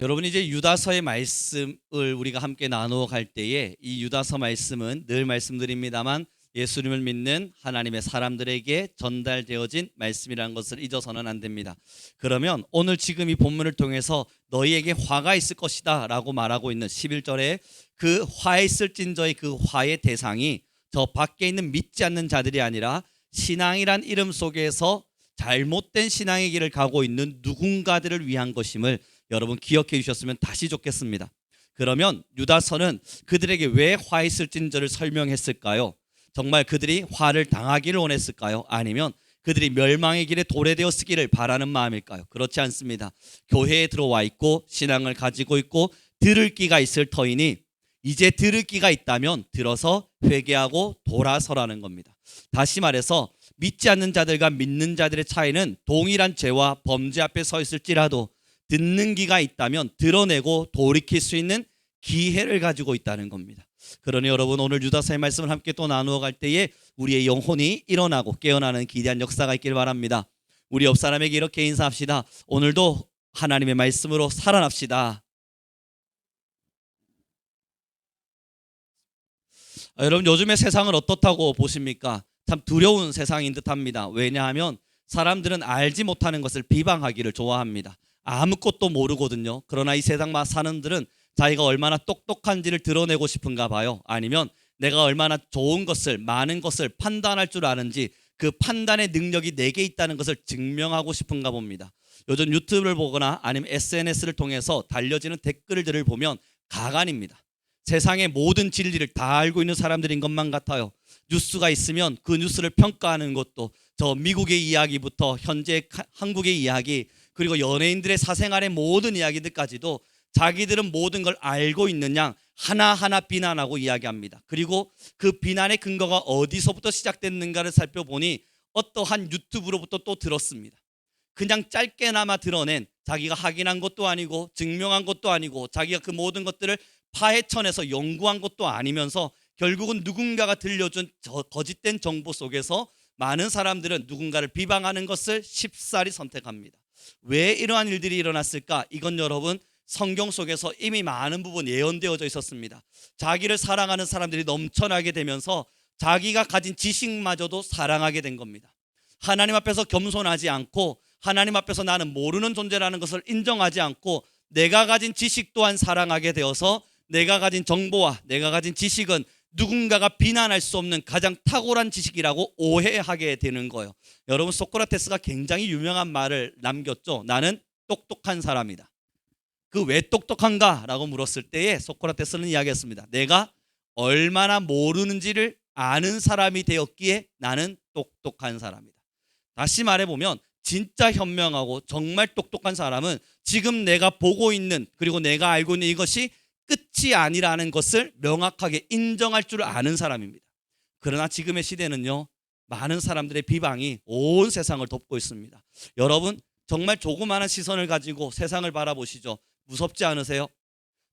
여러분 이제 유다서의 말씀을 우리가 함께 나누어 갈 때에 이 유다서 말씀은 늘 말씀드립니다만 예수님을 믿는 하나님의 사람들에게 전달되어진 말씀이라는 것을 잊어서는 안 됩니다. 그러면 오늘 지금 이 본문을 통해서 너희에게 화가 있을 것이다 라고 말하고 있는 11절에 그 화 있을진저의 그 화의 대상이 저 밖에 있는 믿지 않는 자들이 아니라 신앙이란 이름 속에서 잘못된 신앙의 길을 가고 있는 누군가들을 위한 것임을 여러분 기억해 주셨으면 다시 좋겠습니다. 그러면 유다서는 그들에게 왜 화 있을진저를 설명했을까요? 정말 그들이 화를 당하기를 원했을까요? 아니면 그들이 멸망의 길에 도래되었기를 바라는 마음일까요? 그렇지 않습니다. 교회에 들어와 있고 신앙을 가지고 있고 들을 끼가 있을 터이니 이제 들을 끼가 있다면 들어서 회개하고 돌아서라는 겁니다. 다시 말해서 믿지 않는 자들과 믿는 자들의 차이는 동일한 죄와 범죄 앞에 서 있을지라도 듣는 귀가 있다면 드러내고 돌이킬 수 있는 기회를 가지고 있다는 겁니다. 그러니 여러분 오늘 유다서의 말씀을 함께 또 나누어 갈 때에 우리의 영혼이 일어나고 깨어나는 기대한 역사가 있길 바랍니다. 우리 옆 사람에게 이렇게 인사합시다. 오늘도 하나님의 말씀으로 살아납시다. 여러분 요즘의 세상을 어떻다고 보십니까? 참 두려운 세상인 듯합니다. 왜냐하면 사람들은 알지 못하는 것을 비방하기를 좋아합니다. 아무것도 모르거든요. 그러나 이 세상 사람들은 자기가 얼마나 똑똑한지를 드러내고 싶은가 봐요. 아니면 내가 얼마나 좋은 것을 많은 것을 판단할 줄 아는지 그 판단의 능력이 내게 있다는 것을 증명하고 싶은가 봅니다. 요즘 유튜브를 보거나 아니면 SNS를 통해서 달려지는 댓글들을 보면 가관입니다. 세상의 모든 진리를 다 알고 있는 사람들인 것만 같아요. 뉴스가 있으면 그 뉴스를 평가하는 것도 저 미국의 이야기부터 현재 한국의 이야기 그리고 연예인들의 사생활의 모든 이야기들까지도 자기들은 모든 걸 알고 있는 양 하나하나 비난하고 이야기합니다. 그리고 그 비난의 근거가 어디서부터 시작됐는가를 살펴보니 어떠한 유튜브로부터 또 들었습니다. 그냥 짧게나마 드러낸 자기가 확인한 것도 아니고 증명한 것도 아니고 자기가 그 모든 것들을 파헤쳐내서 연구한 것도 아니면서 결국은 누군가가 들려준 거짓된 정보 속에서 많은 사람들은 누군가를 비방하는 것을 쉽사리 선택합니다. 왜 이러한 일들이 일어났을까? 이건 여러분 성경 속에서 이미 많은 부분 예언되어져 있었습니다. 자기를 사랑하는 사람들이 넘쳐나게 되면서 자기가 가진 지식마저도 사랑하게 된 겁니다. 하나님 앞에서 겸손하지 않고 하나님 앞에서 나는 모르는 존재라는 것을 인정하지 않고 내가 가진 지식 또한 사랑하게 되어서 내가 가진 정보와 내가 가진 지식은 누군가가 비난할 수 없는 가장 탁월한 지식이라고 오해하게 되는 거예요. 여러분 소크라테스가 굉장히 유명한 말을 남겼죠. 나는 똑똑한 사람이다. 그 왜 똑똑한가? 라고 물었을 때에 소크라테스는 이야기했습니다. 내가 얼마나 모르는지를 아는 사람이 되었기에 나는 똑똑한 사람이다. 다시 말해보면 진짜 현명하고 정말 똑똑한 사람은 지금 내가 보고 있는 그리고 내가 알고 있는 이것이 끝이 아니라는 것을 명확하게 인정할 줄 아는 사람입니다. 그러나 지금의 시대는요, 많은 사람들의 비방이 온 세상을 덮고 있습니다. 여러분 정말 조그마한 시선을 가지고 세상을 바라보시죠. 무섭지 않으세요?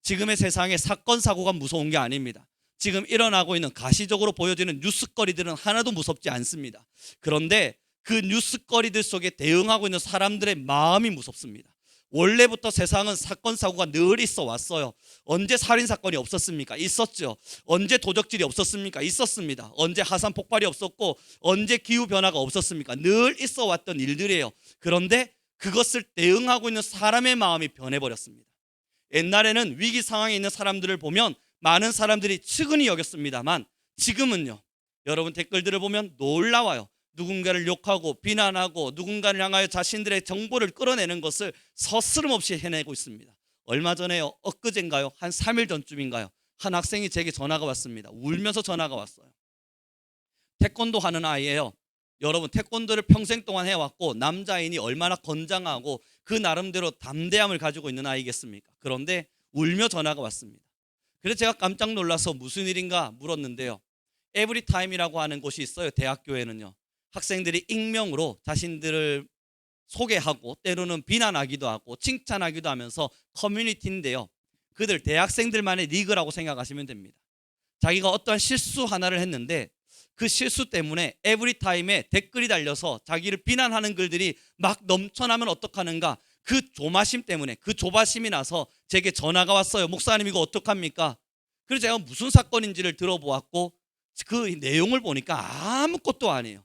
지금의 세상에 사건 사고가 무서운 게 아닙니다. 지금 일어나고 있는 가시적으로 보여지는 뉴스거리들은 하나도 무섭지 않습니다. 그런데 그 뉴스거리들 속에 대응하고 있는 사람들의 마음이 무섭습니다. 원래부터 세상은 사건 사고가 늘 있어 왔어요. 언제 살인 사건이 없었습니까? 있었죠. 언제 도적질이 없었습니까? 있었습니다. 언제 화산 폭발이 없었고 언제 기후 변화가 없었습니까? 늘 있어 왔던 일들이에요. 그런데 그것을 대응하고 있는 사람의 마음이 변해버렸습니다. 옛날에는 위기 상황에 있는 사람들을 보면 많은 사람들이 측은히 여겼습니다만 지금은요, 여러분 댓글들을 보면 놀라워요. 누군가를 욕하고 비난하고 누군가를 향하여 자신들의 정보를 끌어내는 것을 서스름없이 해내고 있습니다. 얼마 전에요, 엊그젠가요, 한 3일 전쯤인가요, 한 학생이 제게 전화가 왔습니다. 울면서 전화가 왔어요. 태권도 하는 아이예요. 여러분 태권도를 평생 동안 해왔고 남자인이 얼마나 건장하고 그 나름대로 담대함을 가지고 있는 아이겠습니까? 그런데 울며 전화가 왔습니다. 그래서 제가 깜짝 놀라서 무슨 일인가 물었는데요, 에브리타임이라고 하는 곳이 있어요. 대학교에는요, 학생들이 익명으로 자신들을 소개하고 때로는 비난하기도 하고 칭찬하기도 하면서 커뮤니티인데요, 그들 대학생들만의 리그라고 생각하시면 됩니다. 자기가 어떠한 실수 하나를 했는데 그 실수 때문에 에브리타임에 댓글이 달려서 자기를 비난하는 글들이 막 넘쳐나면 어떡하는가, 그 조마심 때문에, 그 조바심이 나서 제게 전화가 왔어요. 목사님 이거 어떡합니까? 그래서 제가 무슨 사건인지를 들어보았고 그 내용을 보니까 아무것도 아니에요.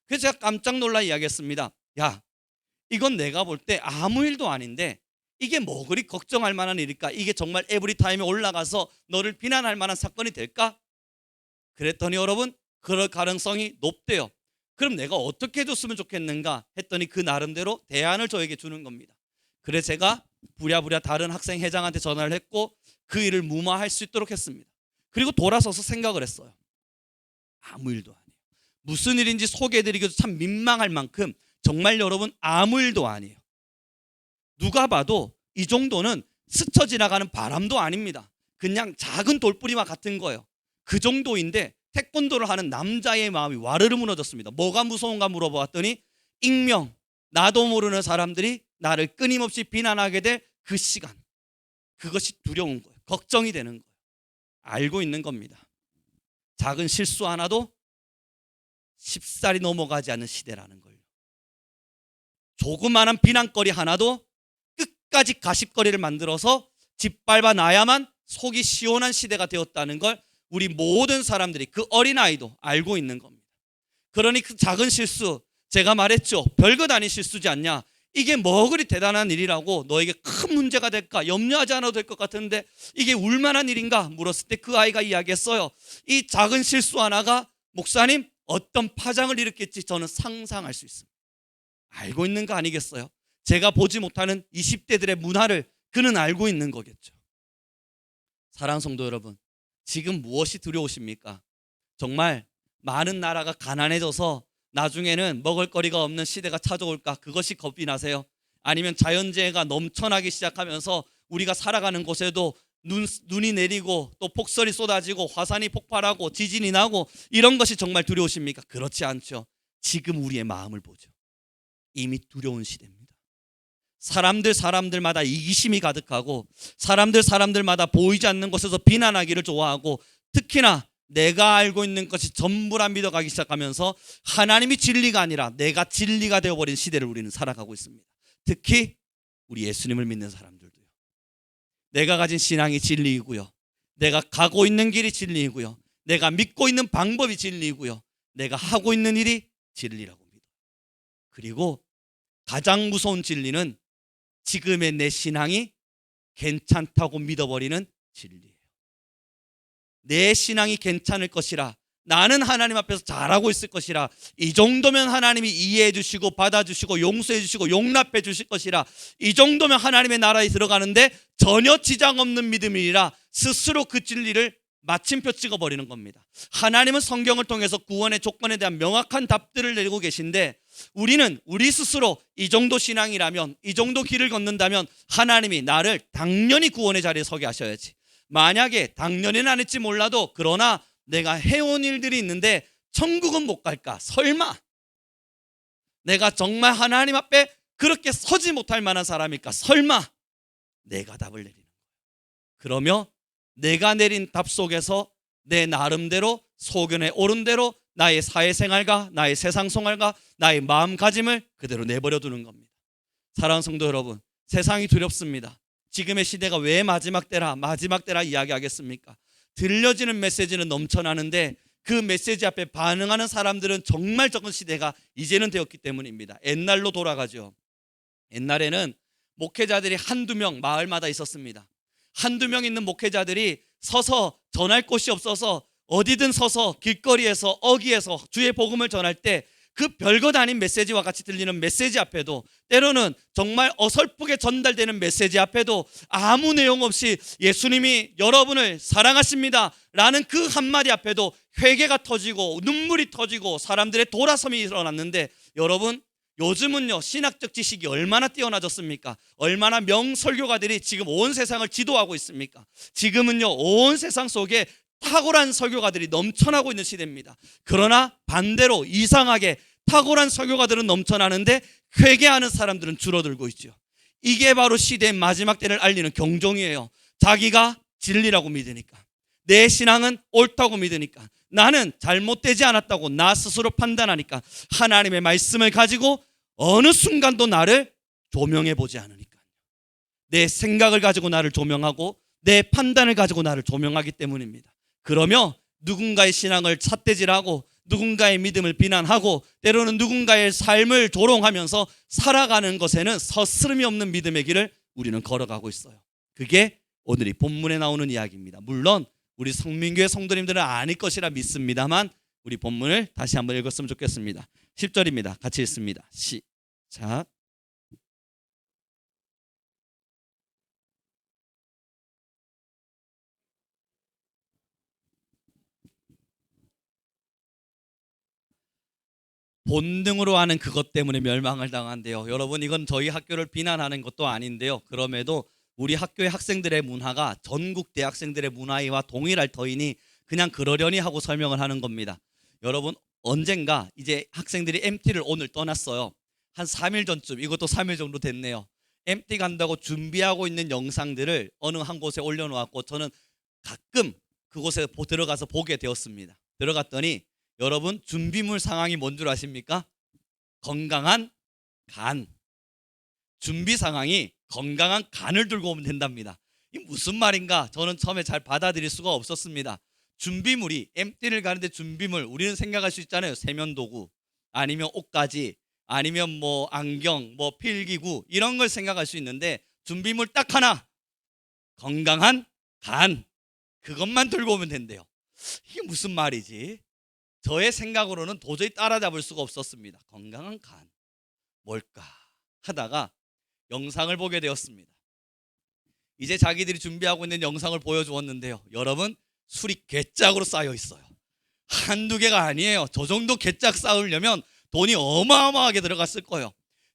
그래서 제가 깜짝 놀라 이야기했습니다. 야, 이건 내가 볼 때 아무 일도 아닌데 이게 뭐 그리 걱정할 만한 일일까? 이게 정말 에브리타임에 올라가서 너를 비난할 만한 사건이 될까? 그랬더니 여러분, 그럴 가능성이 높대요. 그럼 내가 어떻게 해줬으면 좋겠는가 했더니 그 나름대로 대안을 저에게 주는 겁니다. 그래서 제가 부랴부랴 다른 학생 회장한테 전화를 했고 그 일을 무마할 수 있도록 했습니다. 그리고 돌아서서 생각을 했어요. 아무 일도 아니에요. 무슨 일인지 소개해드리기도 참 민망할 만큼 정말 여러분 아무 일도 아니에요. 누가 봐도 이 정도는 스쳐 지나가는 바람도 아닙니다. 그냥 작은 돌뿌리와 같은 거예요. 그 정도인데 태권도를 하는 남자의 마음이 와르르 무너졌습니다. 뭐가 무서운가 물어보았더니 익명, 나도 모르는 사람들이 나를 끊임없이 비난하게 될 그 시간, 그것이 두려운 거예요. 걱정이 되는 거예요. 알고 있는 겁니다. 작은 실수 하나도 쉽사리 넘어가지 않는 시대라는 걸요. 조그마한 비난거리 하나도 끝까지 가십거리를 만들어서 짓밟아 놔야만 속이 시원한 시대가 되었다는 걸 우리 모든 사람들이, 그 어린아이도 알고 있는 겁니다. 그러니 그 작은 실수, 제가 말했죠. 별것 아닌 실수지 않냐. 이게 뭐 그리 대단한 일이라고 너에게 큰 문제가 될까? 염려하지 않아도 될 것 같은데 이게 울만한 일인가? 물었을 때 그 아이가 이야기했어요. 이 작은 실수 하나가 목사님 어떤 파장을 일으킬지 저는 상상할 수 있습니다. 알고 있는 거 아니겠어요? 제가 보지 못하는 20대들의 문화를 그는 알고 있는 거겠죠. 사랑하는 성도 여러분, 지금 무엇이 두려우십니까? 정말 많은 나라가 가난해져서 나중에는 먹을거리가 없는 시대가 찾아올까? 그것이 겁이 나세요? 아니면 자연재해가 넘쳐나기 시작하면서 우리가 살아가는 곳에도 눈이 내리고 또 폭설이 쏟아지고 화산이 폭발하고 지진이 나고 이런 것이 정말 두려우십니까? 그렇지 않죠. 지금 우리의 마음을 보죠. 이미 두려운 시대입니다. 사람들마다 이기심이 가득하고 사람들마다 보이지 않는 곳에서 비난하기를 좋아하고 특히나 내가 알고 있는 것이 전부라 믿어가기 시작하면서 하나님이 진리가 아니라 내가 진리가 되어버린 시대를 우리는 살아가고 있습니다. 특히 우리 예수님을 믿는 사람들도요. 내가 가진 신앙이 진리이고요. 내가 가고 있는 길이 진리이고요. 내가 믿고 있는 방법이 진리이고요. 내가 하고 있는 일이 진리라고 믿어요. 그리고 가장 무서운 진리는 지금의 내 신앙이 괜찮다고 믿어버리는 진리예요. 내 신앙이 괜찮을 것이라, 나는 하나님 앞에서 잘하고 있을 것이라, 이 정도면 하나님이 이해해 주시고 받아주시고 용서해 주시고 용납해 주실 것이라, 이 정도면 하나님의 나라에 들어가는데 전혀 지장 없는 믿음이라 스스로 그 진리를 마침표 찍어버리는 겁니다. 하나님은 성경을 통해서 구원의 조건에 대한 명확한 답들을 내리고 계신데 우리는 우리 스스로 이 정도 신앙이라면, 이 정도 길을 걷는다면 하나님이 나를 당연히 구원의 자리에 서게 하셔야지, 만약에 당연히는 안 했지 몰라도 그러나 내가 해온 일들이 있는데 천국은 못 갈까? 설마 내가 정말 하나님 앞에 그렇게 서지 못할 만한 사람일까? 설마? 내가 답을 내리는 거예요. 그러며 내가 내린 답 속에서 내 나름대로 소견에 옳은 대로 나의 사회생활과 나의 세상생활과 나의 마음가짐을 그대로 내버려 두는 겁니다. 사랑하는 성도 여러분, 세상이 두렵습니다. 지금의 시대가 왜 마지막 때라 이야기하겠습니까? 들려지는 메시지는 넘쳐나는데 그 메시지 앞에 반응하는 사람들은 정말 적은 시대가 이제는 되었기 때문입니다. 옛날로 돌아가죠. 옛날에는 목회자들이 한두 명 마을마다 있었습니다. 한두 명 있는 목회자들이 서서 전할 곳이 없어서 어디든 서서 길거리에서 어귀에서 주의 복음을 전할 때 그 별것 아닌 메시지와 같이 들리는 메시지 앞에도, 때로는 정말 어설프게 전달되는 메시지 앞에도 아무 내용 없이 예수님이 여러분을 사랑하십니다 라는 그 한마디 앞에도 회개가 터지고 눈물이 터지고 사람들의 돌아섬이 일어났는데, 여러분 요즘은요 신학적 지식이 얼마나 뛰어나졌습니까? 얼마나 명설교가들이 지금 온 세상을 지도하고 있습니까? 지금은요 온 세상 속에 탁월한 설교가들이 넘쳐나고 있는 시대입니다. 그러나 반대로 이상하게 탁월한 설교가들은 넘쳐나는데 회개하는 사람들은 줄어들고 있죠. 이게 바로 시대의 마지막 때를 알리는 경종이에요. 자기가 진리라고 믿으니까, 내 신앙은 옳다고 믿으니까, 나는 잘못되지 않았다고 나 스스로 판단하니까 하나님의 말씀을 가지고 어느 순간도 나를 조명해 보지 않으니까. 내 생각을 가지고 나를 조명하고 내 판단을 가지고 나를 조명하기 때문입니다. 그러며 누군가의 신앙을 삿대질하고 누군가의 믿음을 비난하고 때로는 누군가의 삶을 조롱하면서 살아가는 것에는 서스름이 없는 믿음의 길을 우리는 걸어가고 있어요. 그게 오늘 이 본문에 나오는 이야기입니다. 물론 우리 성민교회 성도님들은 아닐 것이라 믿습니다만 우리 본문을 다시 한번 읽었으면 좋겠습니다. 10절입니다. 같이 읽습니다. 시작. 본능으로 하는 그것 때문에 멸망을 당한대요. 여러분, 이건 저희 학교를 비난하는 것도 아닌데요. 그럼에도 우리 학교의 학생들의 문화가 전국 대학생들의 문화와 동일할 터이니 그냥 그러려니 하고 설명을 하는 겁니다. 여러분, 언젠가 이제 학생들이 MT를 오늘 떠났어요. 한 3일 전쯤, 이것도 3일 정도 됐네요. MT 간다고 준비하고 있는 영상들을 어느 한 곳에 올려놓았고 저는 가끔 그곳에 들어가서 보게 되었습니다. 들어갔더니 여러분, 준비물 상황이 뭔 줄 아십니까? 건강한 간. 준비 상황이 건강한 간을 들고 오면 된답니다. 이 무슨 말인가? 저는 처음에 잘 받아들일 수가 없었습니다. 준비물이, MT를 가는데 준비물, 우리는 생각할 수 있잖아요. 세면도구, 아니면 옷가지, 아니면 뭐 안경, 뭐 필기구, 이런 걸 생각할 수 있는데 준비물 딱 하나, 건강한 간. 그것만 들고 오면 된대요. 이게 무슨 말이지? 저의 생각으로는 도저히 따라잡을 수가 없었습니다. 건강한 간, 뭘까 하다가 영상을 보게 되었습니다. 이제 자기들이 준비하고 있는 영상을 보여주었는데요. 여러분, 술이 괴짝으로 쌓여 있어요. 한두 개가 아니에요. 저 정도 괴짝 쌓으려면 돈이 어마어마하게 들어갔을 거예요.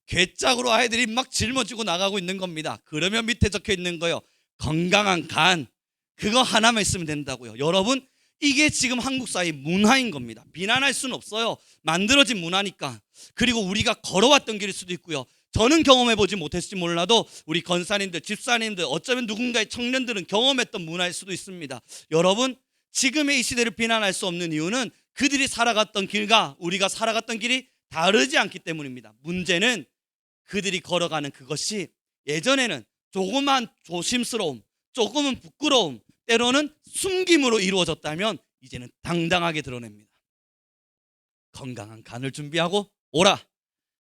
괴짝으로 아이들이 막 짊어지고 나가고 있는 겁니다. 그러면 밑에 적혀 있는 거예요. 건강한 간. 그거 하나만 있으면 된다고요. 여러분, 이게 지금 한국 사회 문화인 겁니다. 비난할 수는 없어요. 만들어진 문화니까. 그리고 우리가 걸어왔던 길일 수도 있고요. 저는 경험해보지 못했을지 몰라도 우리 권사님들, 집사님들, 어쩌면 누군가의 청년들은 경험했던 문화일 수도 있습니다. 여러분, 지금의 이 시대를 비난할 수 없는 이유는 그들이 살아갔던 길과 우리가 살아갔던 길이 다르지 않기 때문입니다. 문제는 그들이 걸어가는 그것이 예전에는 조그만 조심스러움, 조금은 부끄러움, 때로는 숨김으로 이루어졌다면 이제는 당당하게 드러냅니다. 건강한 간을 준비하고 오라.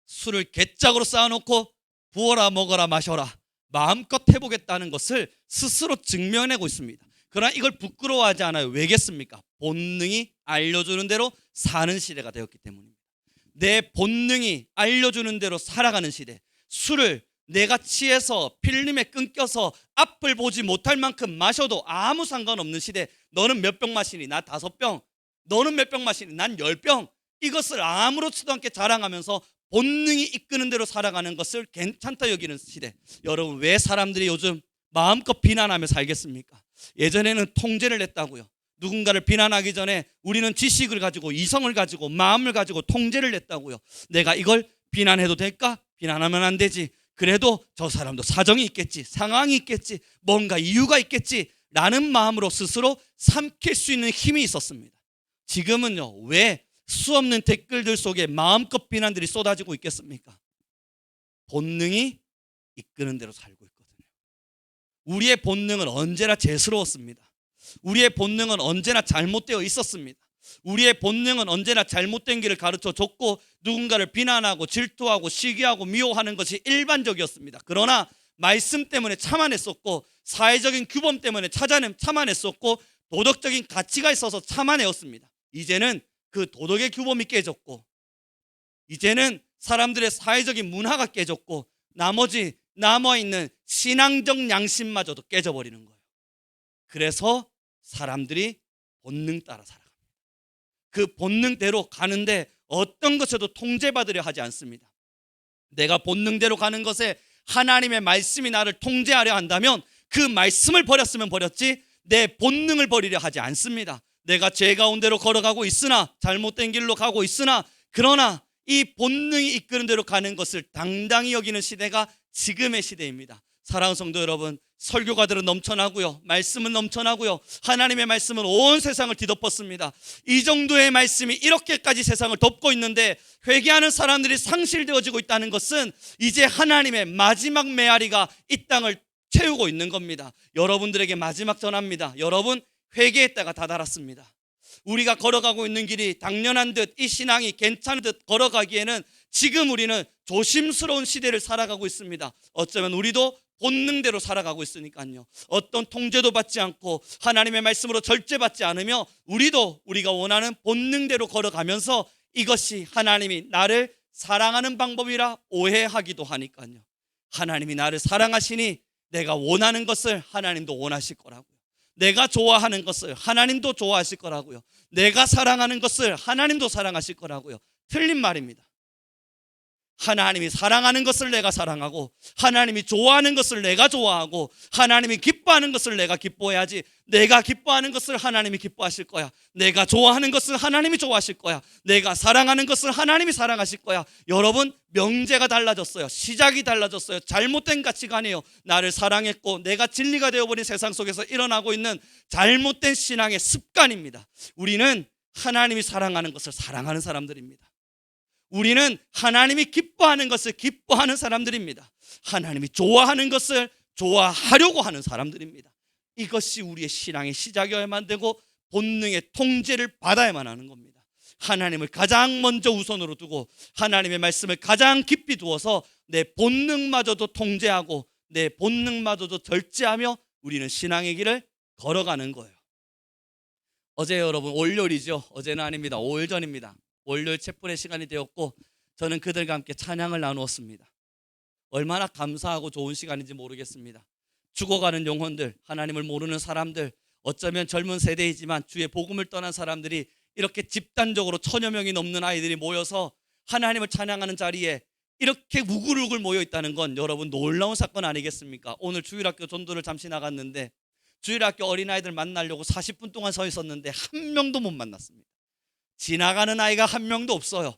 술을 괴짝으로 쌓아놓고 부어라, 먹어라, 마셔라. 마음껏 해보겠다는 것을 스스로 증명해내고 있습니다. 그러나 이걸 부끄러워하지 않아요. 왜겠습니까? 본능이 알려주는 대로 사는 시대가 되었기 때문입니다. 내 본능이 알려주는 대로 살아가는 시대. 술을 내가 취해서 필름에 끊겨서 앞을 보지 못할 만큼 마셔도 아무 상관없는 시대. 너는 몇 병 마시니? 나 5병. 너는 몇 병 마시니? 난 10병. 이것을 아무렇지도 않게 자랑하면서 본능이 이끄는 대로 살아가는 것을 괜찮다 여기는 시대. 여러분, 왜 사람들이 요즘 마음껏 비난하며 살겠습니까? 예전에는 통제를 했다고요. 누군가를 비난하기 전에 우리는 지식을 가지고, 이성을 가지고, 마음을 가지고 통제를 했다고요. 내가 이걸 비난해도 될까? 비난하면 안 되지. 그래도 저 사람도 사정이 있겠지, 상황이 있겠지, 뭔가 이유가 있겠지 라는 마음으로 스스로 삼킬 수 있는 힘이 있었습니다. 지금은요, 왜 수없는 댓글들 속에 마음껏 비난들이 쏟아지고 있겠습니까? 본능이 이끄는 대로 살고 있거든요. 우리의 본능은 언제나 죄스러웠습니다. 우리의 본능은 언제나 잘못되어 있었습니다. 우리의 본능은 언제나 잘못된 길을 가르쳐 줬고 누군가를 비난하고 질투하고 시기하고 미워하는 것이 일반적이었습니다. 그러나 말씀 때문에 참아냈었고 사회적인 규범 때문에 참아냈었고 도덕적인 가치가 있어서 참아내었습니다. 이제는 그 도덕의 규범이 깨졌고 이제는 사람들의 사회적인 문화가 깨졌고 나머지 남아있는 신앙적 양심마저도 깨져버리는 거예요. 그래서 사람들이 본능 따라 살아갑니다. 그 본능대로 가는데 어떤 것에도 통제받으려 하지 않습니다. 내가 본능대로 가는 것에 하나님의 말씀이 나를 통제하려 한다면 그 말씀을 버렸으면 버렸지 내 본능을 버리려 하지 않습니다. 내가 죄 가운데로 걸어가고 있으나 잘못된 길로 가고 있으나 그러나 이 본능이 이끄는 대로 가는 것을 당당히 여기는 시대가 지금의 시대입니다. 사랑하는 성도 여러분, 설교가들은 넘쳐나고요, 말씀은 넘쳐나고요, 하나님의 말씀은 온 세상을 뒤덮었습니다. 이 정도의 말씀이 이렇게까지 세상을 덮고 있는데 회개하는 사람들이 상실되어지고 있다는 것은 이제 하나님의 마지막 메아리가 이 땅을 채우고 있는 겁니다. 여러분들에게 마지막 전합니다. 여러분, 회개의 때가 다다랐습니다. 우리가 걸어가고 있는 길이 당연한 듯, 이 신앙이 괜찮은 듯 걸어가기에는 지금 우리는 조심스러운 시대를 살아가고 있습니다. 어쩌면 우리도 본능대로 살아가고 있으니까요. 어떤 통제도 받지 않고 하나님의 말씀으로 절제받지 않으며 우리가 원하는 본능대로 걸어가면서 이것이 하나님이 나를 사랑하는 방법이라 오해하기도 하니까요. 하나님이 나를 사랑하시니 내가 원하는 것을 하나님도 원하실 거라고요. 내가 좋아하는 것을 하나님도 좋아하실 거라고요. 내가 사랑하는 것을 하나님도 사랑하실 거라고요. 틀린 말입니다. 하나님이 사랑하는 것을 내가 사랑하고 하나님이 좋아하는 것을 내가 좋아하고 하나님이 기뻐하는 것을 내가 기뻐해야지, 내가 기뻐하는 것을 하나님이 기뻐하실 거야, 내가 좋아하는 것을 하나님이 좋아하실 거야, 내가 사랑하는 것을 하나님이 사랑하실 거야. 여러분, 명제가 달라졌어요. 시작이 달라졌어요. 잘못된 가치관이에요. 나를 사랑했고 내가 진리가 되어버린 세상 속에서 일어나고 있는 잘못된 신앙의 습관입니다. 우리는 하나님이 사랑하는 것을 사랑하는 사람들입니다. 우리는 하나님이 기뻐하는 것을 기뻐하는 사람들입니다. 하나님이 좋아하는 것을 좋아하려고 하는 사람들입니다. 이것이 우리의 신앙의 시작이어야만 되고 본능의 통제를 받아야만 하는 겁니다. 하나님을 가장 먼저 우선으로 두고 하나님의 말씀을 가장 깊이 두어서 내 본능마저도 통제하고 내 본능마저도 절제하며 우리는 신앙의 길을 걸어가는 거예요. 어제 여러분 월요일이죠. 어제는 아닙니다. 5일 전입니다. 월요일 촛불의 시간이 되었고 저는 그들과 함께 찬양을 나누었습니다. 얼마나 감사하고 좋은 시간인지 모르겠습니다. 죽어가는 영혼들, 하나님을 모르는 사람들, 어쩌면 젊은 세대이지만 주의 복음을 떠난 사람들이 이렇게 집단적으로 1000여 명이 넘는 아이들이 모여서 하나님을 찬양하는 자리에 이렇게 우글우글 모여 있다는 건 여러분 놀라운 사건 아니겠습니까? 오늘 주일학교 전도를 잠시 나갔는데 주일학교 어린아이들 만나려고 40분 동안 서 있었는데 한 명도 못 만났습니다. 지나가는 아이가 한 명도 없어요.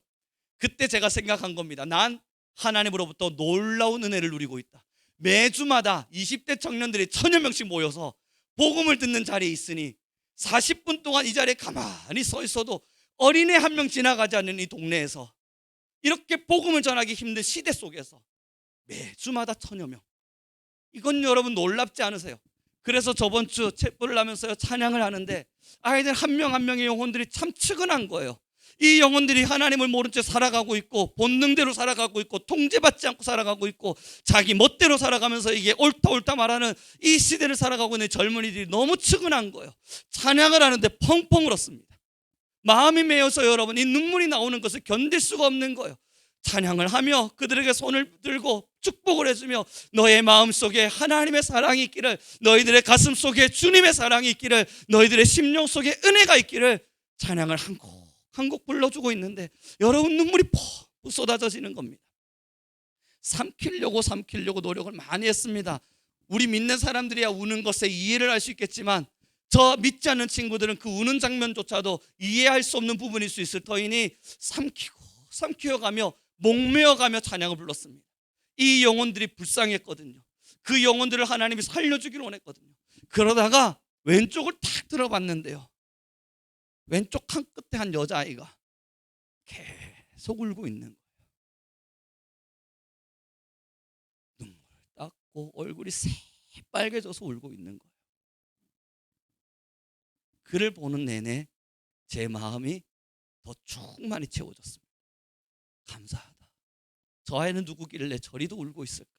그때 제가 생각한 겁니다. 난 하나님으로부터 놀라운 은혜를 누리고 있다. 매주마다 20대 청년들이 1000여 명씩 모여서 복음을 듣는 자리에 있으니 40분 동안 이 자리에 가만히 서 있어도 어린애 한 명 지나가지 않는 이 동네에서 이렇게 복음을 전하기 힘든 시대 속에서 매주마다 1000여 명, 이건 여러분 놀랍지 않으세요? 그래서 저번 주 촛불을 하면서요 찬양을 하는데 아이들 한 명 한 명의 영혼들이 참 측은한 거예요. 이 영혼들이 하나님을 모른 채 살아가고 있고 본능대로 살아가고 있고 통제받지 않고 살아가고 있고 자기 멋대로 살아가면서 이게 옳다 말하는 이 시대를 살아가고 있는 젊은이들이 너무 측은한 거예요. 찬양을 하는데 펑펑 울었습니다. 마음이 메어서 여러분 이 눈물이 나오는 것을 견딜 수가 없는 거예요. 찬양을 하며 그들에게 손을 들고 축복을 해주며 너의 마음속에 하나님의 사랑이 있기를, 너희들의 가슴 속에 주님의 사랑이 있기를, 너희들의 심령 속에 은혜가 있기를 찬양을 한 곡 한 곡 불러주고 있는데 여러분 눈물이 퍽 쏟아져지는 겁니다. 삼키려고 노력을 많이 했습니다. 우리 믿는 사람들이야 우는 것에 이해를 할 수 있겠지만 저 믿지 않는 친구들은 그 우는 장면조차도 이해할 수 없는 부분일 수 있을 터이니 삼키어가며 목매어가며 찬양을 불렀습니다. 이 영혼들이 불쌍했거든요. 그 영혼들을 하나님이 살려주기를 원했거든요. 그러다가 왼쪽을 탁 들어봤는데요, 왼쪽 한 끝에 한 여자아이가 계속 울고 있는 거예요. 눈물을 닦고 얼굴이 새빨개져서 울고 있는 거예요. 그를 보는 내내 제 마음이 더 충만히 채워졌습니다. 감사하다. 저 아이는 누구길래 저리도 울고 있을까?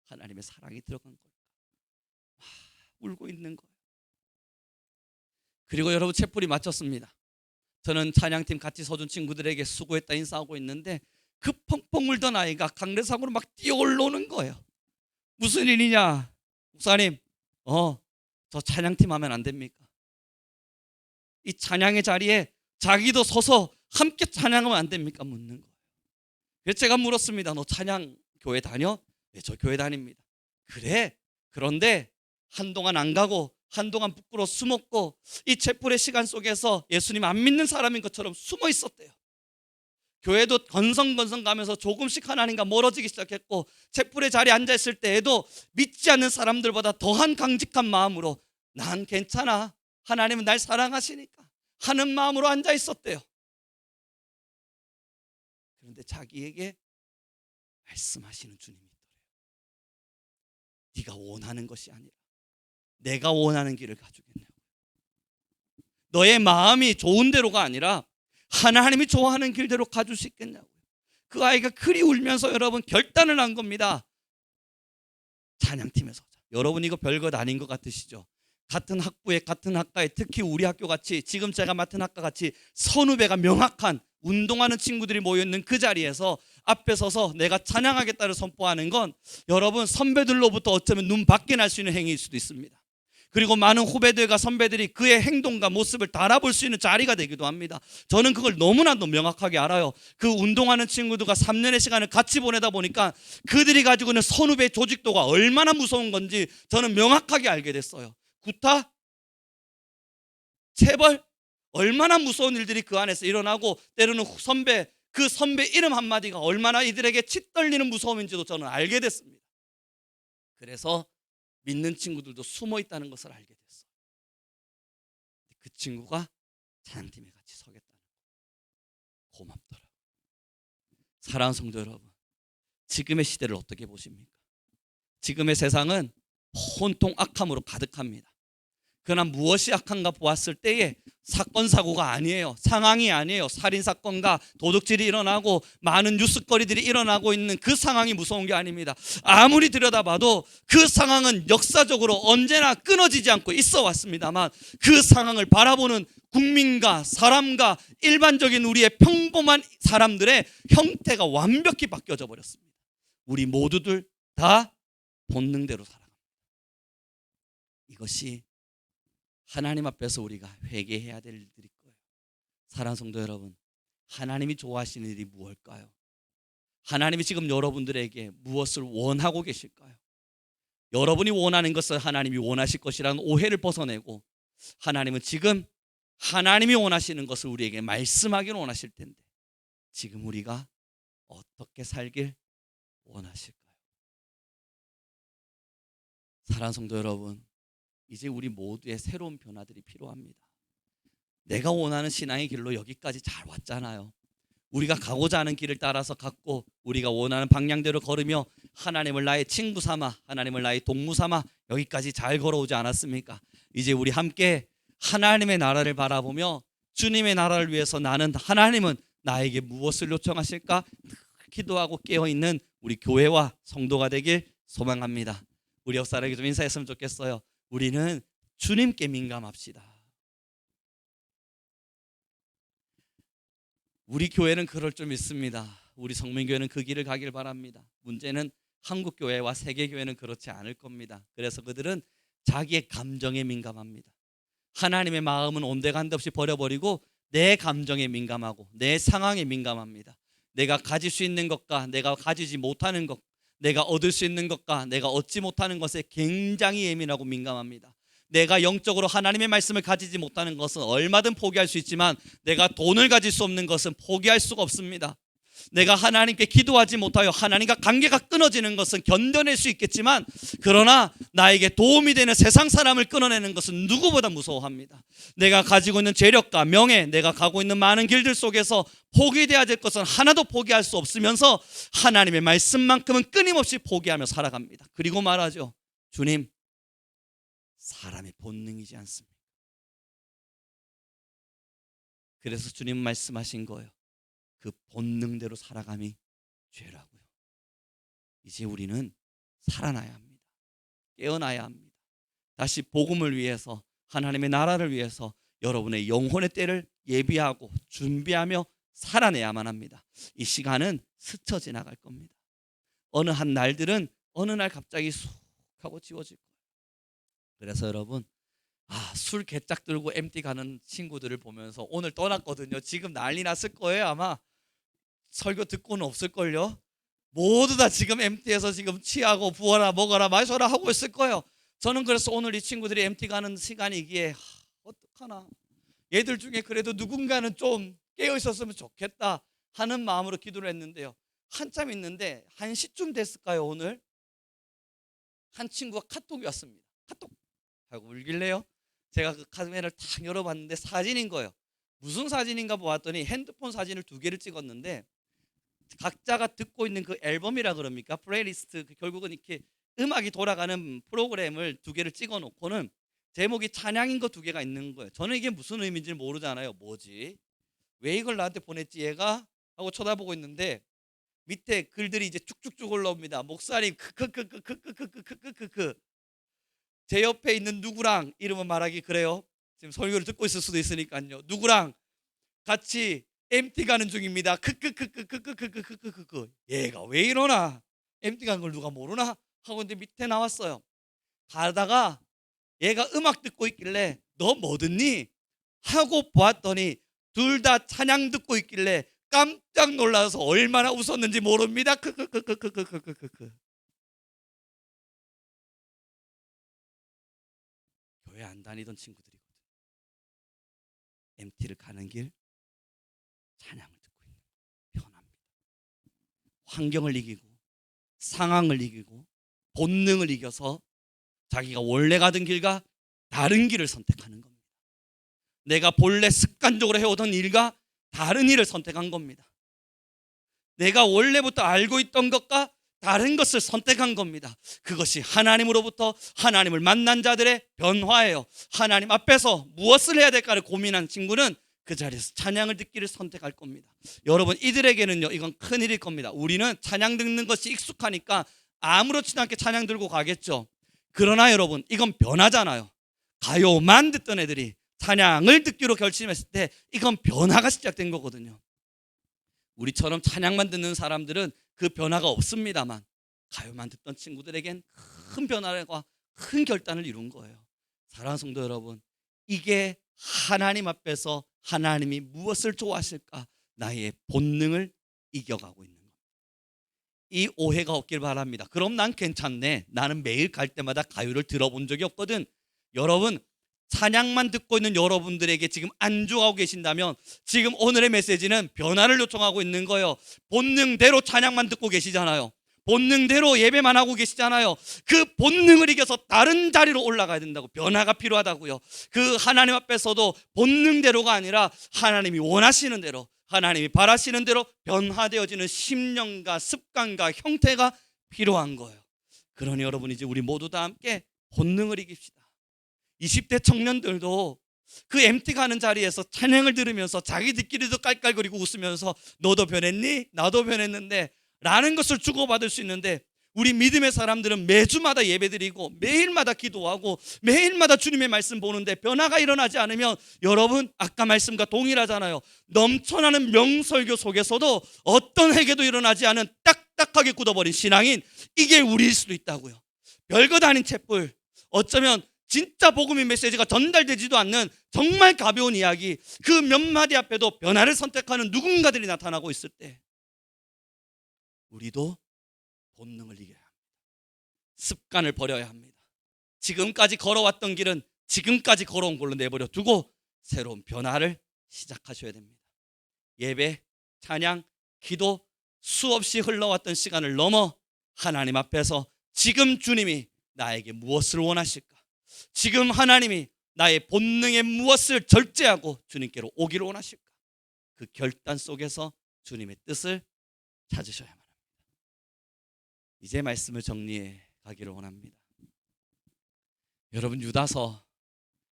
하나님의 사랑이 들어간 걸까? 울고 있는 거예요. 그리고 여러분 촛불이 마쳤습니다. 저는 찬양팀 같이 서준 친구들에게 수고했다 인사하고 있는데 그 펑펑 울던 아이가 강례상으로 막 뛰어 올라오는 거예요. 무슨 일이냐? 목사님, 저 찬양팀 하면 안 됩니까? 이 찬양의 자리에 자기도 서서 함께 찬양하면 안 됩니까? 묻는 거예요. 그래서 제가 물었습니다. 너 찬양 교회 다녀? 네, 저 교회 다닙니다. 그래? 그런데 한동안 안 가고 한동안 부끄러워 숨었고 이 촛불의 시간 속에서 예수님 안 믿는 사람인 것처럼 숨어 있었대요. 교회도 건성건성 가면서 조금씩 하나님과 멀어지기 시작했고 촛불의 자리에 앉아있을 때에도 믿지 않는 사람들보다 더한 강직한 마음으로 난 괜찮아, 하나님은 날 사랑하시니까 하는 마음으로 앉아있었대요. 그런데 자기에게 말씀하시는 주님이 있더래요. 네가 원하는 것이 아니라 내가 원하는 길을 가주겠냐고. 너의 마음이 좋은 대로가 아니라 하나님이 좋아하는 길대로 가줄 수 있겠냐고요. 그 아이가 그리 울면서 여러분 결단을 한 겁니다. 찬양팀에서. 여러분 이거 별것 아닌 것 같으시죠? 같은 학부에 같은 학과에 특히 우리 학교 같이 지금 제가 맡은 학과 같이 선후배가 명확한 운동하는 친구들이 모여있는 그 자리에서 앞에 서서 내가 찬양하겠다를 선포하는 건 여러분 선배들로부터 어쩌면 눈 밖에 날 수 있는 행위일 수도 있습니다. 그리고 많은 후배들과 선배들이 그의 행동과 모습을 달아볼 수 있는 자리가 되기도 합니다. 저는 그걸 너무나도 명확하게 알아요. 그 운동하는 친구들과 3년의 시간을 같이 보내다 보니까 그들이 가지고 있는 선후배 조직도가 얼마나 무서운 건지 저는 명확하게 알게 됐어요. 구타, 체벌, 얼마나 무서운 일들이 그 안에서 일어나고 때로는 선배, 그 선배 이름 한마디가 얼마나 이들에게 치떨리는 무서움인지도 저는 알게 됐습니다. 그래서 믿는 친구들도 숨어 있다는 것을 알게 됐어요. 그 친구가 찬양팀에 같이 서겠다는 거 고맙더라고요. 사랑하는 성도 여러분, 지금의 시대를 어떻게 보십니까? 지금의 세상은 온통 악함으로 가득합니다. 그러나 무엇이 악한가 보았을 때에 사건 사고가 아니에요. 상황이 아니에요. 살인사건과 도둑질이 일어나고 많은 뉴스거리들이 일어나고 있는 그 상황이 무서운 게 아닙니다. 아무리 들여다봐도 그 상황은 역사적으로 언제나 끊어지지 않고 있어 왔습니다만 그 상황을 바라보는 국민과 사람과 일반적인 우리의 평범한 사람들의 형태가 완벽히 바뀌어져 버렸습니다. 우리 모두들 다 본능대로 살아갑니다. 이것이 하나님 앞에서 우리가 회개해야 될 일들일 거예요. 사랑하는 성도 여러분, 하나님이 좋아하시는 일이 무엇일까요? 하나님이 지금 여러분들에게 무엇을 원하고 계실까요? 여러분이 원하는 것을 하나님이 원하실 것이라는 오해를 벗어내고 하나님은 지금 하나님이 원하시는 것을 우리에게 말씀하기를 원하실 텐데 지금 우리가 어떻게 살길 원하실까요? 사랑하는 성도 여러분, 이제 우리 모두의 새로운 변화들이 필요합니다. 내가 원하는 신앙의 길로 여기까지 잘 왔잖아요. 우리가 가고자 하는 길을 따라서 갔고 우리가 원하는 방향대로 걸으며 하나님을 나의 친구 삼아 하나님을 나의 동무 삼아 여기까지 잘 걸어오지 않았습니까? 이제 우리 함께 하나님의 나라를 바라보며 주님의 나라를 위해서 나는 하나님은 나에게 무엇을 요청하실까 기도하고 깨어있는 우리 교회와 성도가 되길 소망합니다. 우리 역사에게 좀 인사했으면 좋겠어요. 우리는 주님께 민감합시다. 우리 교회는 그럴 줄 믿습니다. 우리 성민교회는 그 길을 가길 바랍니다. 문제는 한국교회와 세계교회는 그렇지 않을 겁니다. 그래서 그들은 자기의 감정에 민감합니다. 하나님의 마음은 온데간데 없이 버려버리고 내 감정에 민감하고 내 상황에 민감합니다. 내가 가질 수 있는 것과 내가 가지지 못하는 것, 내가 얻을 수 있는 것과 내가 얻지 못하는 것에 굉장히 예민하고 민감합니다. 내가 영적으로 하나님의 말씀을 가지지 못하는 것은 얼마든 포기할 수 있지만 내가 돈을 가질 수 없는 것은 포기할 수가 없습니다. 내가 하나님께 기도하지 못하여 하나님과 관계가 끊어지는 것은 견뎌낼 수 있겠지만 그러나 나에게 도움이 되는 세상 사람을 끊어내는 것은 누구보다 무서워합니다. 내가 가지고 있는 재력과 명예, 내가 가고 있는 많은 길들 속에서 포기되어야 될 것은 하나도 포기할 수 없으면서 하나님의 말씀만큼은 끊임없이 포기하며 살아갑니다. 그리고 말하죠. 주님, 사람의 본능이지 않습니까? 그래서 주님 말씀하신 거예요. 그 본능대로 살아감이 죄라고요. 이제 우리는 살아나야 합니다. 깨어나야 합니다. 다시 복음을 위해서 하나님의 나라를 위해서 여러분의 영혼의 때를 예비하고 준비하며 살아내야만 합니다. 이 시간은 스쳐 지나갈 겁니다. 어느 한 날들은 어느 날 갑자기 쑥 하고 지워질 거예요. 그래서 여러분 술 개짝 들고 MT 가는 친구들을 보면서 오늘 떠났거든요. 지금 난리 났을 거예요. 아마 설교 듣고는 없을걸요. 모두 다 지금 MT에서 지금 취하고 부어라 먹어라 마셔라 하고 있을 거예요. 저는 그래서 오늘 이 친구들이 MT 가는 시간이기에 어떡하나 얘들 중에 그래도 누군가는 좀 깨어 있었으면 좋겠다. 하는 마음으로 기도를 했는데요. 한참 있는데 1시쯤 됐을까요? 오늘 한 친구가 카톡이 왔습니다. 카톡 하고 울길래요. 제가 그 카메라를 탁 열어봤는데 사진인 거예요. 무슨 사진인가 보았더니 핸드폰 사진을 2개를 찍었는데 각자가 듣고 있는 그 앨범이라 그럽니까? 플레이리스트, 결국은 이렇게 음악이 돌아가는 프로그램을 2개를 찍어 놓고는 제목이 찬양인 거 2개가 있는 거예요. 저는 이게 무슨 의미인지 모르잖아요. 뭐지? 왜 이걸 나한테 보냈지 얘가? 하고 쳐다보고 있는데 밑에 글들이 이제 쭉쭉쭉 올라옵니다. 목사님 크크크크크크크크크크크. 제 옆에 있는 누구랑, 이름은 말하기 그래요. 지금 설교를 듣고 있을 수도 있으니까요. 누구랑 같이 MT 가는 중입니다. 크크크크크크크크크크크. 얘가 왜 이러나? MT 간 걸 누가 모르나? 하고 이제 밑에 나왔어요. 가다가 얘가 음악 듣고 있길래 너 뭐 듣니? 하고 보았더니 둘 다 찬양 듣고 있길래 깜짝 놀라서 얼마나 웃었는지 모릅니다. 크크크크크크크크크. 교회 안 다니던 친구들이거든. MT를 가는 길 찬양을 듣고 있는 편합니다. 환경을 이기고 상황을 이기고 본능을 이겨서 자기가 원래 가던 길과 다른 길을 선택하는 겁니다. 내가 본래 습관적으로 해오던 일과 다른 일을 선택한 겁니다. 내가 원래부터 알고 있던 것과 다른 것을 선택한 겁니다. 그것이 하나님으로부터 하나님을 만난 자들의 변화예요. 하나님 앞에서 무엇을 해야 될까를 고민한 친구는 그 자리에서 찬양을 듣기를 선택할 겁니다. 여러분, 이들에게는요, 이건 큰일일 겁니다. 우리는 찬양 듣는 것이 익숙하니까 아무렇지도 않게 찬양 들고 가겠죠. 그러나 여러분, 이건 변화잖아요. 가요만 듣던 애들이 찬양을 듣기로 결심했을 때 이건 변화가 시작된 거거든요. 우리처럼 찬양만 듣는 사람들은 그 변화가 없습니다만 가요만 듣던 친구들에겐 큰 변화와 큰 결단을 이룬 거예요. 사랑하는 성도 여러분, 이게 하나님 앞에서 하나님이 무엇을 좋아하실까? 나의 본능을 이겨가고 있는 겁니다. 이 오해가 없길 바랍니다. 그럼 난 괜찮네. 나는 매일 갈 때마다 가요를 들어본 적이 없거든. 여러분, 찬양만 듣고 있는 여러분들에게 지금 안주하고 계신다면 지금 오늘의 메시지는 변화를 요청하고 있는 거예요. 본능대로 찬양만 듣고 계시잖아요. 본능대로 예배만 하고 계시잖아요. 그 본능을 이겨서 다른 자리로 올라가야 된다고. 변화가 필요하다고요. 그 하나님 앞에서도 본능대로가 아니라 하나님이 원하시는 대로, 하나님이 바라시는 대로 변화되어지는 심령과 습관과 형태가 필요한 거예요. 그러니 여러분, 이제 우리 모두 다 함께 본능을 이깁시다. 20대 청년들도 그 MT 가는 자리에서 찬양을 들으면서 자기들끼리도 깔깔거리고 웃으면서 너도 변했니? 나도 변했는데 라는 것을 주고받을 수 있는데, 우리 믿음의 사람들은 매주마다 예배드리고 매일마다 기도하고 매일마다 주님의 말씀 보는데 변화가 일어나지 않으면 여러분, 아까 말씀과 동일하잖아요. 넘쳐나는 명설교 속에서도 어떤 회개도 일어나지 않은 딱딱하게 굳어버린 신앙인, 이게 우리일 수도 있다고요. 별것 아닌 촛불, 어쩌면 진짜 복음의 메시지가 전달되지도 않는 정말 가벼운 이야기, 그 몇 마디 앞에도 변화를 선택하는 누군가들이 나타나고 있을 때 우리도 본능을 이겨야 합니다. 습관을 버려야 합니다. 지금까지 걸어왔던 길은 지금까지 걸어온 걸로 내버려 두고 새로운 변화를 시작하셔야 됩니다. 예배, 찬양, 기도, 수없이 흘러왔던 시간을 넘어 하나님 앞에서 지금 주님이 나에게 무엇을 원하실까? 지금 하나님이 나의 본능의 무엇을 절제하고 주님께로 오기를 원하실까? 그 결단 속에서 주님의 뜻을 찾으셔야만 합니다. 이제 말씀을 정리해 가기를 원합니다. 여러분, 유다서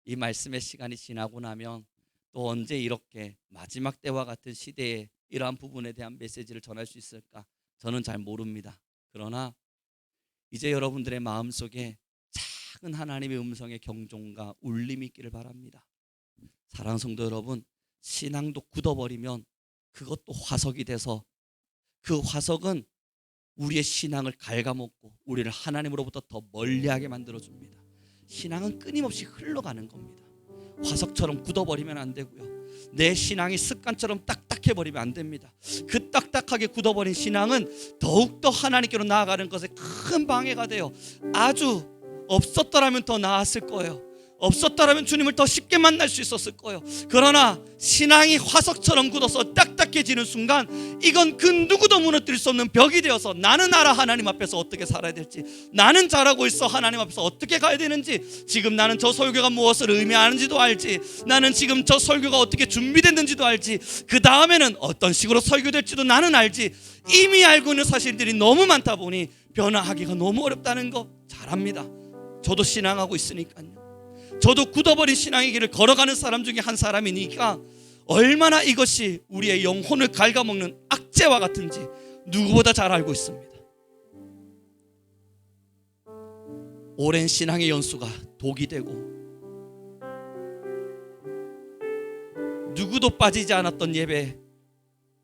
이 말씀의 시간이 지나고 나면 또 언제 이렇게 마지막 때와 같은 시대에 이러한 부분에 대한 메시지를 전할 수 있을까? 저는 잘 모릅니다. 그러나 이제 여러분들의 마음속에 작은 하나님의 음성의 경종과 울림이 있기를 바랍니다. 사랑하는 성도 여러분, 신앙도 굳어버리면 그것도 화석이 돼서 그 화석은 우리의 신앙을 갉아먹고 우리를 하나님으로부터 더 멀리하게 만들어줍니다. 신앙은 끊임없이 흘러가는 겁니다. 화석처럼 굳어버리면 안 되고요. 내 신앙이 습관처럼 딱딱해버리면 안 됩니다. 그 딱딱하게 굳어버린 신앙은 더욱더 하나님께로 나아가는 것에 큰 방해가 돼요. 아주 없었더라면 더 나았을 거예요. 없었더라면 주님을 더 쉽게 만날 수 있었을 거예요. 그러나 신앙이 화석처럼 굳어서 딱딱 약해지는 순간 이건 그 누구도 무너뜨릴 수 없는 벽이 되어서 나는 알아 하나님 앞에서 어떻게 살아야 될지, 나는 잘하고 있어 하나님 앞에서 어떻게 가야 되는지, 지금 나는 저 설교가 무엇을 의미하는지도 알지, 나는 지금 저 설교가 어떻게 준비됐는지도 알지, 그 다음에는 어떤 식으로 설교될지도 나는 알지, 이미 알고 있는 사실들이 너무 많다 보니 변화하기가 너무 어렵다는 거 잘 압니다. 저도 신앙하고 있으니까요. 저도 굳어버린 신앙의 길을 걸어가는 사람 중에 한 사람이니까 얼마나 이것이 우리의 영혼을 갉아먹는 악재와 같은지 누구보다 잘 알고 있습니다. 오랜 신앙의 연수가 독이 되고 누구도 빠지지 않았던 예배에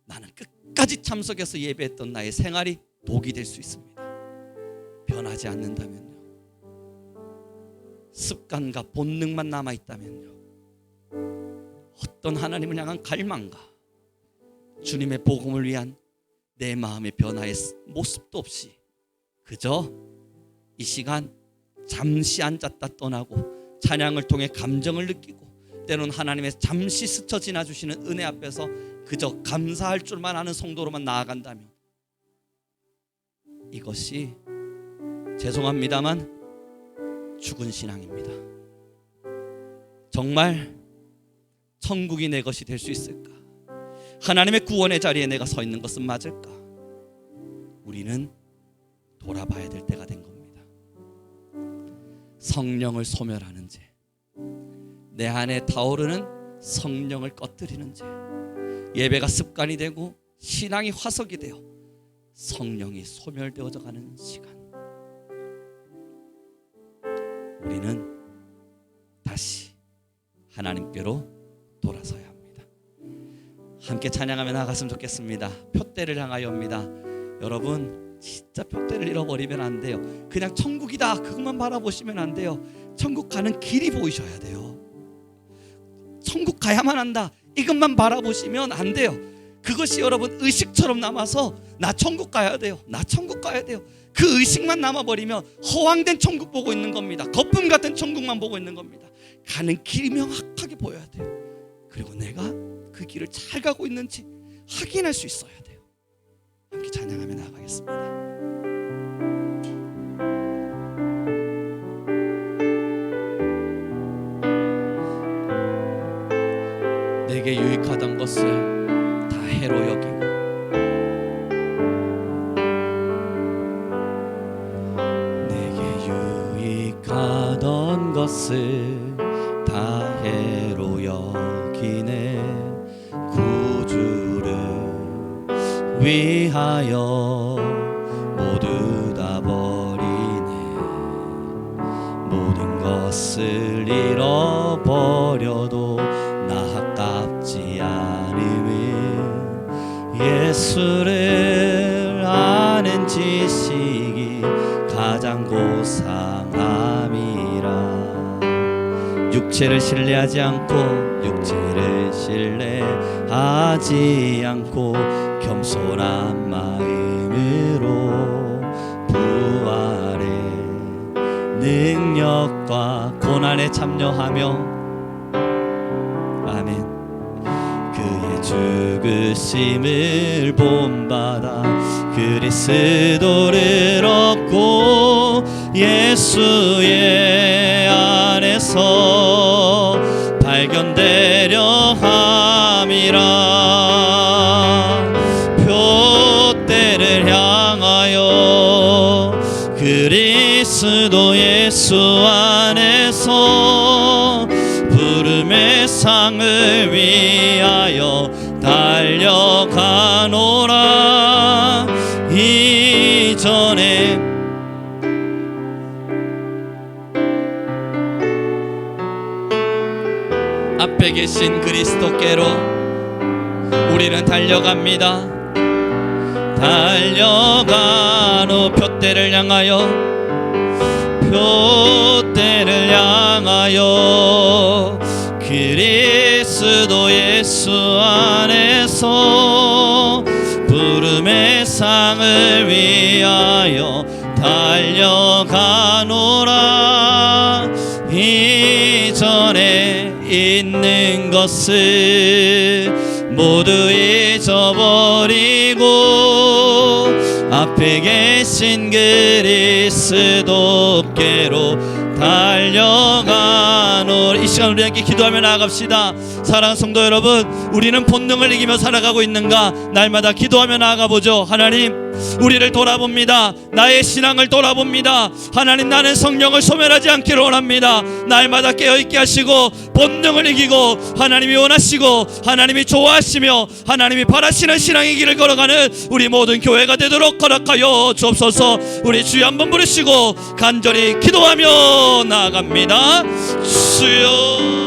나는 끝까지 참석해서 예배했던 나의 생활이 독이 될 수 있습니다. 변하지 않는다면요, 습관과 본능만 남아있다면요, 어떤 하나님을 향한 갈망과 주님의 복음을 위한 내 마음의 변화의 모습도 없이 그저 이 시간 잠시 앉았다 떠나고 찬양을 통해 감정을 느끼고 때로는 하나님의 잠시 스쳐 지나주시는 은혜 앞에서 그저 감사할 줄만 아는 성도로만 나아간다면 이것이 죄송합니다만 죽은 신앙입니다. 정말 천국이 내 것이 될 수 있을까? 하나님의 구원의 자리에 내가 서 있는 것은 맞을까? 우리는 돌아봐야 될 때가 된 겁니다. 성령을 소멸하는 죄, 내 안에 타오르는 성령을 꺼뜨리는 죄, 예배가 습관이 되고 신앙이 화석이 되어 성령이 소멸되어져 가는 시간, 우리는 다시 하나님께로 돌아서야 합니다. 함께 찬양하며 나아갔으면 좋겠습니다. 표대를 향하여입니다. 여러분 진짜 표대를 잃어버리면 안 돼요. 그냥 천국이다 그것만 바라보시면 안 돼요. 천국 가는 길이 보이셔야 돼요. 천국 가야만 한다 이것만 바라보시면 안 돼요. 그것이 여러분 의식처럼 남아서 나 천국 가야 돼요, 나 천국 가야 돼요, 그 의식만 남아버리면 허황된 천국 보고 있는 겁니다. 거품 같은 천국만 보고 있는 겁니다. 가는 길이 명확하게 보여야 돼요. 그리고 내가 그 길을 잘 가고 있는지 확인할 수 있어야 돼요. 함께 찬양하며 나아가겠습니다. 내게 유익하던 것을 다 해로 여기고 하던 것을 다 해로 여기네. 구주를 위하여 모두 다 버리네. 모든 것을 잃어버려도 나 아깝지 않음은 예수를 아는 지식이 가장 고상함이라. 육체를 신뢰하지 않고 겸손한 마음으로 부활의 능력과 고난에 참여하며 아멘. 그의 죽으심을 본받아 그리스도를 얻고 예수의 안에서 발견되려 함이라. 표대를 향하여 그리스도 예수 안에서 부름의 상을 위하여 달려가노라. 이전에 앞에 계신 그리스도께로 우리는 달려갑니다. 달려가노. 표대를 향하여 그리스도 예수 안에서 부름의 상을 위하여 달려가노라. 이전에 있는 것을 모두 잊어버리고 앞에 계신 그리스도께로 달려가노. 이 시간 우리 함께 기도하며 나아갑시다. 사랑하는 성도 여러분, 우리는 본능을 이기며 살아가고 있는가? 날마다 기도하며 나아가보죠. 하나님, 우리를 돌아봅니다. 나의 신앙을 돌아봅니다. 하나님, 나는 성령을 소멸하지 않기를 원합니다. 날마다 깨어있게 하시고 본능을 이기고 하나님이 원하시고 하나님이 좋아하시며 하나님이 바라시는 신앙의 길을 걸어가는 우리 모든 교회가 되도록 허락하여 주옵소서. 우리 주여 한번 부르시고 간절히 기도하며 나아갑니다. 주여.